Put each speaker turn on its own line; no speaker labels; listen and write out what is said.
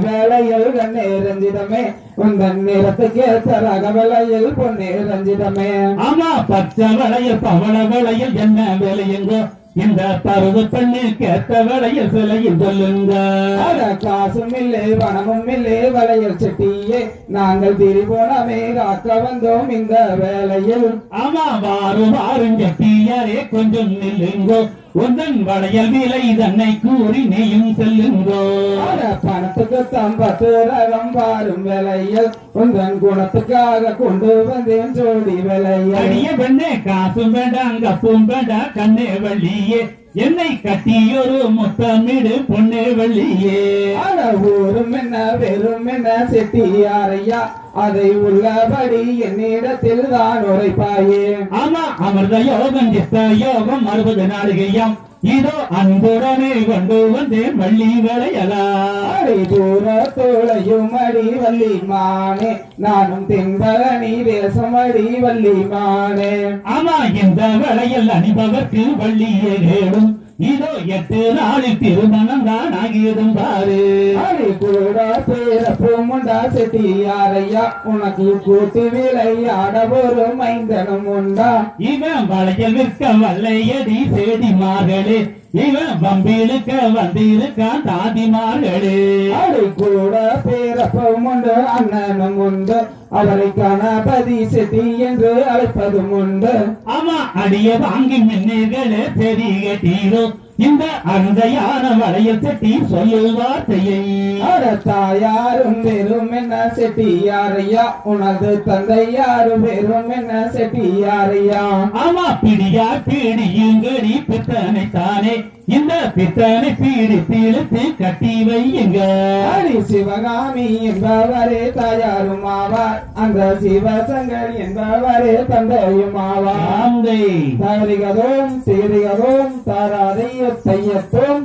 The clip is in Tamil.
வேளையில் கண்ணீர் ரஞ்சிதமே உந்தன் நிறத்துக்கு தரக வேளையில் பொன்னீர் ரஞ்சிதமே.
ஆமா, பச்சை வளையல் பவள வளையல் என்ன வேலையுங்கோ? இந்த பருவ பெண்ணு கேட்ட வேளையில் சிலையில் சொல்லுங்க.
காசும் இல்லை வனமும் இல்லை வளையல் செட்டியே, நாங்கள் திரிபோனமே காக்க வந்தோம் இந்த வேளையில்.
ஆமா, வாரும் செட்டியாரே கொஞ்சம் நில்லுங்கோ, உந்தன் வளையல் விலை தன்னை கூறி நீயும் செல்லுங்கோ.
பணத்துக்கு தம்பத்து ரகம் பாரும் வேலையில் உந்தன் குணத்துக்காக கொண்டு வந்தேன் ஜோடி வேலையில்.
அடிய பெண்ணே காசும் வேண்டாம் கப்பும் வேண்டாம் கண்ணே வள்ளியே, என்னை கட்டியொரு முத்தமிடு பொண்ணே வள்ளியே.
ஊரும் என்ன வெறும் என்ன செட்டியாரையா, அதை உள்ளபடி என்னிடத்தில் தான் உரைப்பாயே.
ஆமா, அமிர்த யோகம் சித்த யோகம் 60 நாளிகையாம், இதோ அன்புடனே கொண்டு வந்தேன் வள்ளி வளையலாய்.
தூர தோளையும் அடி வள்ளி மானே, நானும் தென்பழனி வேசமடி வள்ளி மானே.
ஆமா, இந்த வளையல் அணிபவர்க்கு வள்ளியே கேடும், இதோ 8 நாளில் திருமணம் தான் ஆகியதும் பாரு.
கூட பேரப்பும் உண்டா செட்டியாரையா, உனக்கு கூட்டு விளையாட ஒரு மைந்தனும் உண்டா?
இவன் வளையல் விற்க வல்லையடி சேடிமார்களே, இவன் வம்பிழுக்க வந்திருக்கான் தாதிமார்களே.
கூட பேரப்பும் உண்டு அண்ணனும் உண்டு, அவரை கணபதி செட்டி என்று அழைப்பதும் உண்டு.
ஆமா, அடிய வாங்கி மின்னர்களே பெரிய தீரோ, இந்த அருந்தையான வளையல் செட்டி சொல்லு வார்த்தையை.
தாயாரும் வெறும் என்ன செட்டியாரையா, உனது தந்தை யாரும் வெறும் என்ன செட்டியாரையா.
ஆமா, பிடியா பீடியுங்கடி பித்தனை தானே, இந்த பித்தனை பீடி பீழுத்து கட்டி வையுங்க.
சிவகாமி என்பவரே தாயாரும் ஆவார், அந்த சிவசங்கர் என்பவரே தந்தையும் ஆவார்.
தந்தை
தரிகதோம் தீரிகதோம் தாராதைய தையத்தோம்